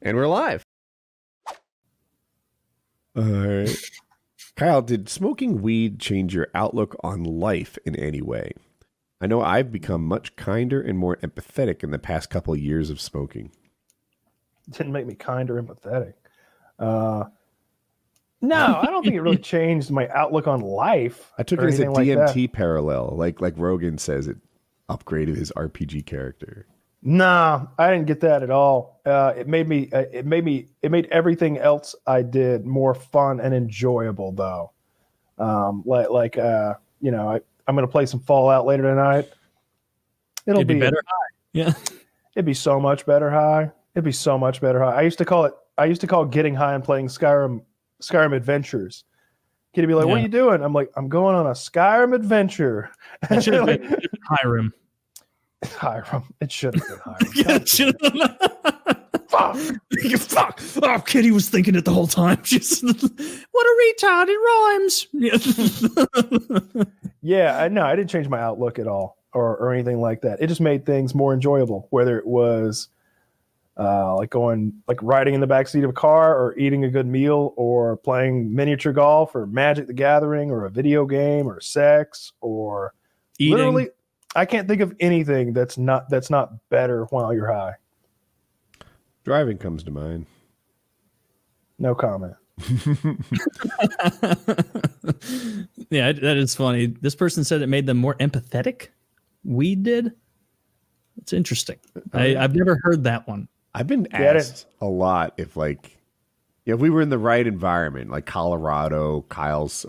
And we're live. All right. Kyle, did smoking weed change your outlook on life in any way? I know I've become much kinder and more empathetic in the past couple of years of smoking. It didn't make me kind or empathetic. No, I don't think it really changed my outlook on life. I took it as a DMT parallel. Like Rogan says, it upgraded his RPG character. Nah, I didn't get that at all. It made everything else I did more fun and enjoyable, though. I'm going to play some Fallout later tonight. It'd be better high. Yeah, it'd be so much better high. It'd be so much better high. I used to call getting high and playing Skyrim Adventures. Kid'd be like, "What are you doing?" I'm like, "I'm going on a Skyrim adventure." It should have been Hiram. Hiram. It should have been Hiram. Yeah, it should have. Fuck. Oh, Kitty was thinking it the whole time. Just what a retard. It rhymes. Yeah, no, I didn't change my outlook at all or anything like that. It just made things more enjoyable, whether it was riding in the backseat of a car or eating a good meal or playing miniature golf or Magic the Gathering or a video game or sex or eating. Literally, I can't think of anything that's not better while you're high. Driving comes to mind. No comment. Yeah, that is funny. This person said it made them more empathetic. Weed did. It's interesting. I've never heard that one. I've been asked a lot if we were in the right environment, like Colorado, Kyle's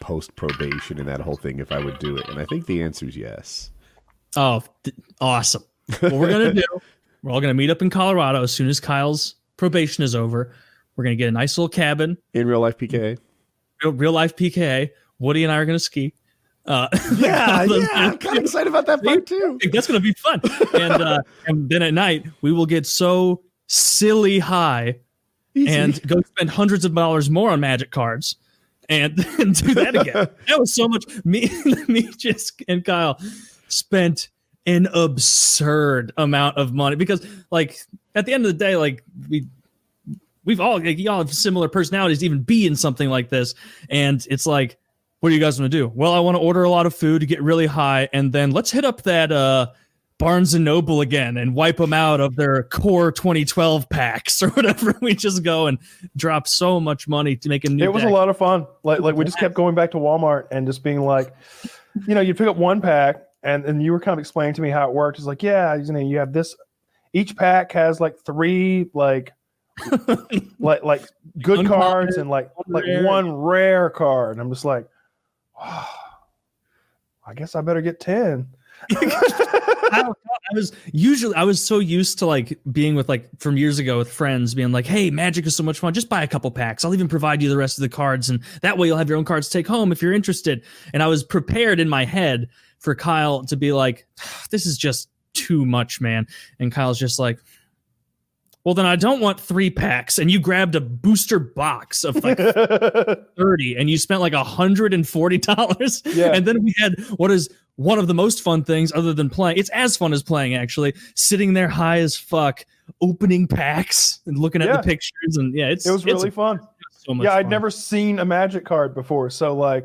post probation and that whole thing, if I would do it. And I think the answer is yes. Oh, awesome. What we're going to do, we're all going to meet up in Colorado as soon as Kyle's probation is over. We're going to get a nice little cabin. In real life PKA. Real life PKA. Woody and I are going to ski. I'm kind of excited about that part too. That's going to be fun. And then at night, we will get so silly high and go spend hundreds of dollars more on Magic cards and do that again. That was so much. Me, and Kyle spent an absurd amount of money because, at the end of the day, we've all y'all have similar personalities to even be in something like this, and it's like, what do you guys want to do? Well, I want to order a lot of food to get really high, and then let's hit up that Barnes & Noble again and wipe them out of their core 2012 packs or whatever. We just go and drop so much money to make a new It was deck. A lot of fun. Like we just kept going back to Walmart and just being like, you pick up one pack, and you were kind of explaining to me how it worked. It's like, yeah, you have this. Each pack has three like good cards and one rare card. And I'm just like, oh, I guess I better get 10. I was so used to being with from years ago with friends being like, hey, Magic is so much fun. Just buy a couple packs. I'll even provide you the rest of the cards. And that way you'll have your own cards to take home if you're interested. And I was prepared in my head for Kyle to be like, this is just too much, man. And Kyle's just like, well, then I don't want 3 packs. And you grabbed a booster box of 30 and you spent $140. Yeah. And then we had what is one of the most fun things other than playing. It's as fun as playing, actually. Sitting there high as fuck, opening packs and looking at the pictures. And it was really fun. So much fun. I'd never seen a Magic card before. So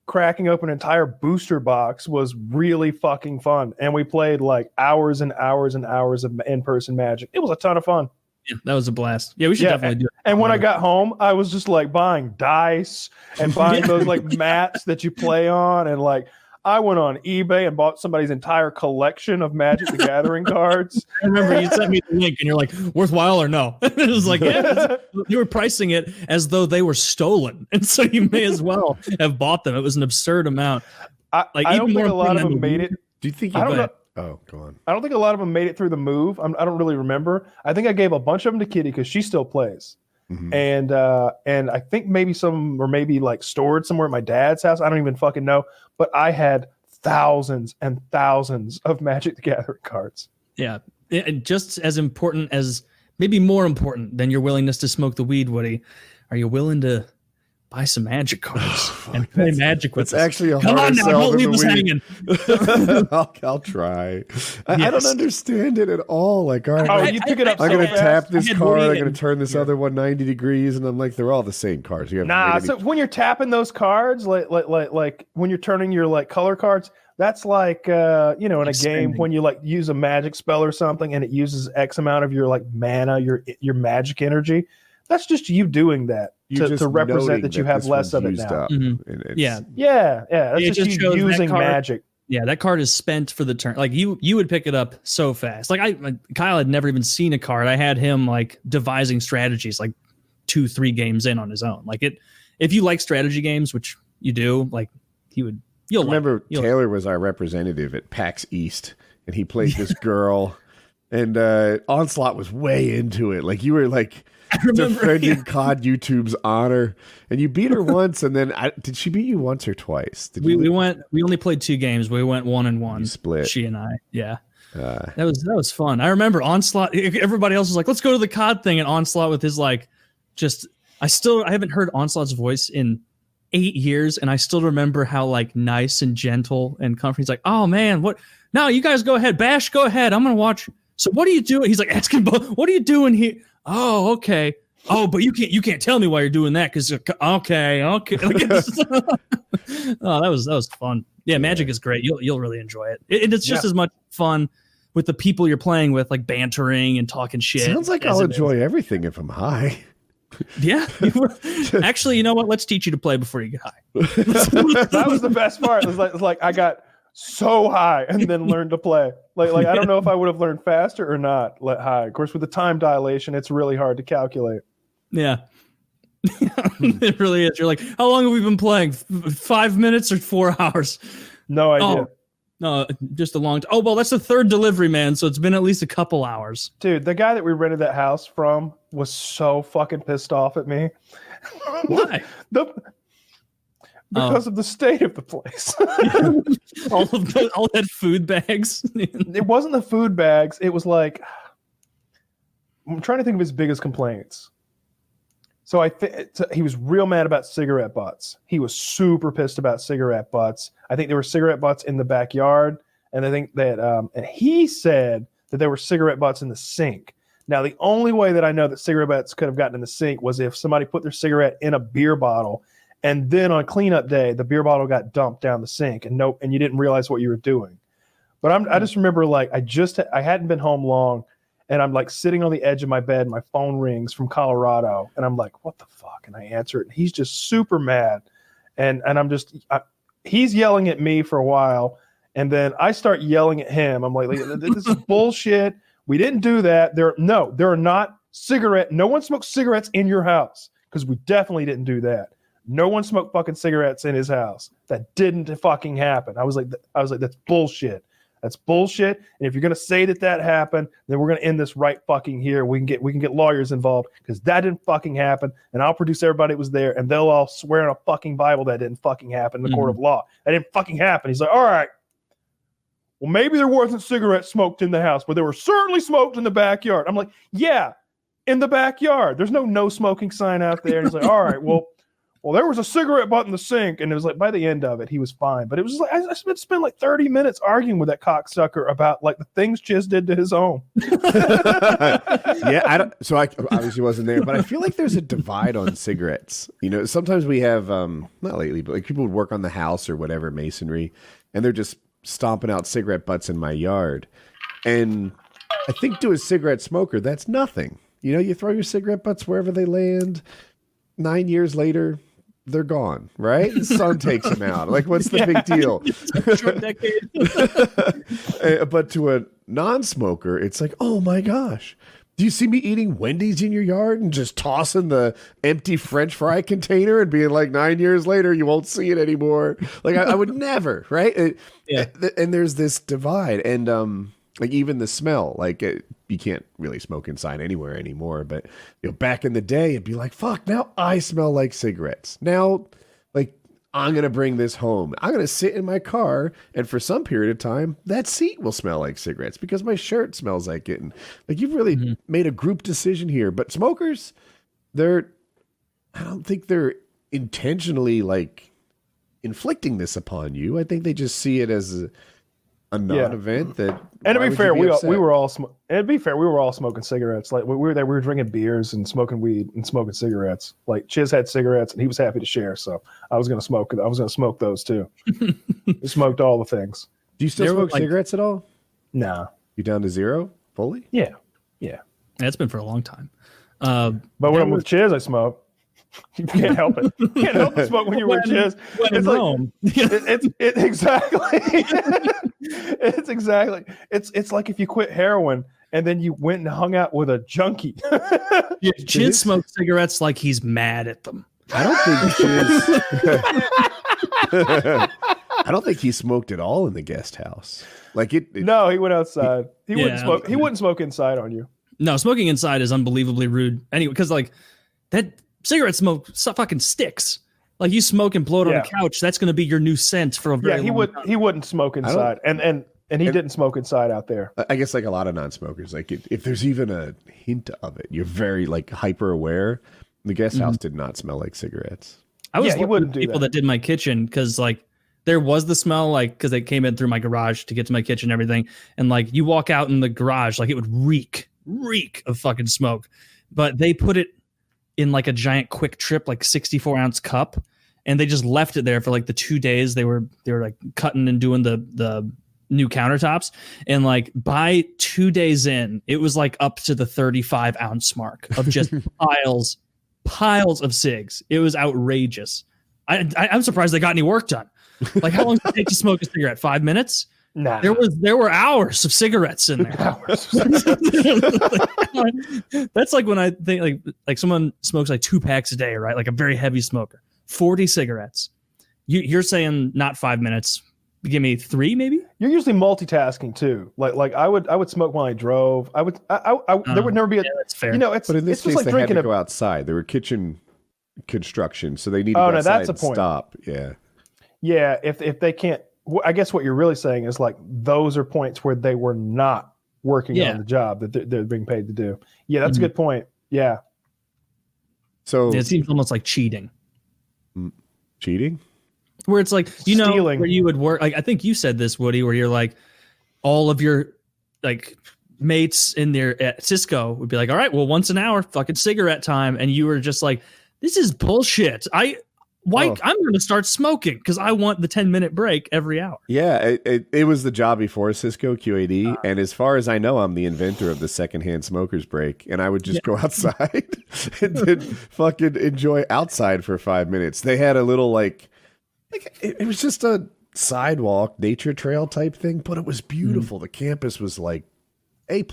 cracking open an entire booster box was really fucking fun. And we played hours and hours and hours of in-person Magic. It was a ton of fun. Yeah, that was a blast. Yeah, we should definitely do it. And when I got home, I was just buying dice and buying those mats that you play on. And I went on eBay and bought somebody's entire collection of Magic the Gathering cards. I remember you sent me the link and you're like, worthwhile or no? It was you were pricing it as though they were stolen. And so you may as well have bought them. It was an absurd amount. I don't think a lot of them made it. Do you think I don't know. Oh, go on. I don't think a lot of them made it through the move. I don't really remember. I think I gave a bunch of them to Kitty because she still plays. Mm-hmm. And I think maybe some were stored somewhere at my dad's house. I don't even fucking know. But I had thousands and thousands of Magic the Gathering cards. Yeah. And just as important as, maybe more important than your willingness to smoke the weed, Woody, are you willing to buy some Magic cards and play Magic with us. It's actually a Come harder on now, sell don't than leave us the hanging. I'll try. I don't understand it at all. Like, all right, Oh, you took it up. I'm going to tap this card. I'm going to and- turn this other one 90 degrees, and I'm like, they're all the same cards. You haven't Nah, made so any- when you're tapping those cards, like when you're turning your like color cards, that's like in a game Expanding. when you like use a magic spell or something and it uses X amount of your like mana, your magic energy. That's just you doing that You're to just represent noting that you have this less one's of it used now. up, Mhm. and it's- Yeah. Yeah. That's It just just you shows that using card- magic. Yeah, that card is spent for the turn. Like you would pick it up so fast. Like Kyle had never even seen a card. I had him like devising strategies like 2-3 games in on his own. Like if you like strategy games, which you do, like you'll I remember you'll- Taylor was our representative at PAX East, and he played this girl, and Onslaught was way into it. Like you were like defending COD YouTube's honor, and you beat her once, and then did she beat you once or twice? Did we you, only played 2 games. We went 1-1. You split. She and I. Yeah. That was fun. I remember Onslaught. Everybody else was like, "Let's go to the COD thing," and Onslaught with his like, I haven't heard Onslaught's voice in 8 years, and I still remember how like nice and gentle and comforting. He's like, "Oh man, what? No, you guys go ahead. Bash, go ahead. I'm gonna watch." So what are you doing? He's like asking, "What are you doing here?" Oh, okay. Oh, but you can't tell me why you're doing that because okay. Like, oh, that was fun. Yeah, Magic is great. You'll really enjoy it. It's just as much fun with the people you're playing with, like bantering and talking shit. Sounds like I'll enjoy everything if I'm high. Yeah. Actually, you know what? Let's teach you to play before you get high. That was the best part. It was like I got so high and then learned to play. Like I don't know if I would have learned faster or not high. Of course, with the time dilation, it's really hard to calculate. Yeah. It really is. You're like, how long have we been playing? 5 minutes or 4 hours? No idea. Oh, no, just a long time. Oh, well, that's the third delivery, man. So it's been at least a couple hours. Dude, the guy that we rented that house from was so fucking pissed off at me. Why? Because of the state of the place. all that food bags. It wasn't the food bags. It was like, I'm trying to think of his biggest complaints. So he was real mad about cigarette butts. He was super pissed about cigarette butts. I think there were cigarette butts in the backyard, and I think that and he said that there were cigarette butts in the sink. Now, the only way that I know that cigarette butts could have gotten in the sink was if somebody put their cigarette in a beer bottle, and then on cleanup day, the beer bottle got dumped down the sink, and you didn't realize what you were doing. But I just remember like I hadn't been home long. And I'm like sitting on the edge of my bed. My phone rings from Colorado. And I'm like, what the fuck? And I answer it. And he's just super mad. And I'm just, he's yelling at me for a while. And then I start yelling at him. I'm like, this is bullshit. We didn't do that. There are not no one smokes cigarettes in your house. Because we definitely didn't do that. No one smoked fucking cigarettes in his house. That didn't fucking happen. I was like, that's bullshit. That's bullshit. And if you're gonna say that happened, then we're gonna end this right fucking here. We can get lawyers involved because that didn't fucking happen. And I'll produce everybody that was there, and they'll all swear on a fucking Bible that didn't fucking happen in the court of law. That didn't fucking happen. He's like, all right. Well, maybe there wasn't cigarettes smoked in the house, but they were certainly smoked in the backyard. I'm like, yeah, in the backyard. There's no smoking sign out there. And he's like, all right, well, there was a cigarette butt in the sink. And it was like, by the end of it, he was fine. But it was just like, I spent like 30 minutes arguing with that cocksucker about like the things Chiz did to his home. Yeah, so I obviously wasn't there, but I feel like there's a divide on cigarettes. You know, sometimes we have, not lately, but like people would work on the house or whatever, masonry, and they're just stomping out cigarette butts in my yard. And I think to a cigarette smoker, that's nothing. You know, you throw your cigarette butts wherever they land. 9 years later, they're gone, right? The sun takes them out. Like, what's the big deal? Short decade. But to a non-smoker, it's like, oh my gosh, do you see me eating Wendy's in your yard and just tossing the empty French fry container and being like, 9 years later, you won't see it anymore? Like, I would never, right? And there's this divide. And like even the smell, like you can't really smoke inside anywhere anymore. But you know, back in the day, it'd be like, fuck, now I smell like cigarettes. Now, like, I'm going to bring this home. I'm going to sit in my car, and for some period of time, that seat will smell like cigarettes because my shirt smells like it. And like, you've really made a group decision here. But smokers, I don't think they're intentionally like inflicting this upon you. I think they just see it as a non-event that. And to be fair, we were all smoking cigarettes. Like we were there, we were drinking beers and smoking weed and smoking cigarettes. Like Chiz had cigarettes and he was happy to share, so I was gonna smoke those too. We smoked all the things. Do you still smoke cigarettes at all? Nah. You down to zero fully? Yeah. That's been for a long time. But when I'm with Chiz, I smoke. You can't help it. You can't help but smoke when you're with Chiz. It's like, it's exactly. It's exactly. It's like if you quit heroin and then you went and hung out with a junkie. Chiz smokes cigarettes like he's mad at them. I don't think Chiz. I don't think he smoked at all in the guest house. Like No, he went outside. He wouldn't smoke. Okay. He wouldn't smoke inside on you. No, smoking inside is unbelievably rude. Anyway, because like that cigarette smoke fucking sticks. Like you smoke and blow it on a couch, that's going to be your new scent for a very long time. He wouldn't smoke inside, and he didn't smoke inside out there. I guess like a lot of non-smokers, like if there's even a hint of it, you're very like hyper aware. The guest house did not smell like cigarettes. I was with people that did my kitchen because like there was the smell, like because they came in through my garage to get to my kitchen and everything, and like you walk out in the garage, like it would reek of fucking smoke. But they put it in like a giant Quick Trip, like 64-ounce cup, and they just left it there for like the 2 days they were like cutting and doing the new countertops. And like by 2 days in, it was like up to the 35-ounce mark of just piles of cigs. It was outrageous. I'm surprised they got any work done. Like how long does it take to smoke a cigarette? 5 minutes? Nah. There were hours of cigarettes in there. That's like when I think like someone smokes like 2 packs a day, right? Like a very heavy smoker. 40 cigarettes. You're saying not 5 minutes. Give me 3, maybe. You're usually multitasking too. Like I would smoke when I drove. There would never be a. Yeah, that's fair. You know, it's but in this it's case, just like they had drinking to go outside. There were kitchen construction, so they needed to go outside that's a and point. Stop. Yeah. Yeah, if they can't, I guess what you're really saying is like those are points where they were not working on the job that they're being paid to do. Yeah, that's a good point. Yeah. So it seems almost like cheating. Cheating? Where it's like, Stealing. where you would work. Like I think you said this, Woody, where you're like, all of your like mates in there at Cisco would be like, all right, well, once an hour, fucking cigarette time, and you were just like, this is bullshit. I'm going to start smoking because I want the 10-minute break every hour. Yeah, it was the job before Cisco QAD, and as far as I know, I'm the inventor of the secondhand smokers break, and I would just go outside and then fucking enjoy outside for 5 minutes. They had a little like it was just a sidewalk nature trail type thing, but it was beautiful. The campus was like A+,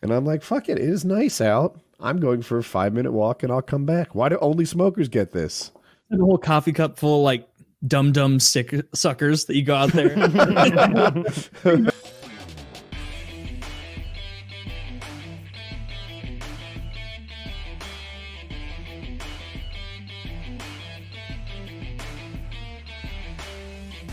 and I'm like, fuck it is nice out. I'm going for a 5-minute walk, and I'll come back. Why do only smokers get this? A whole coffee cup full of like dumb suckers that you go out there.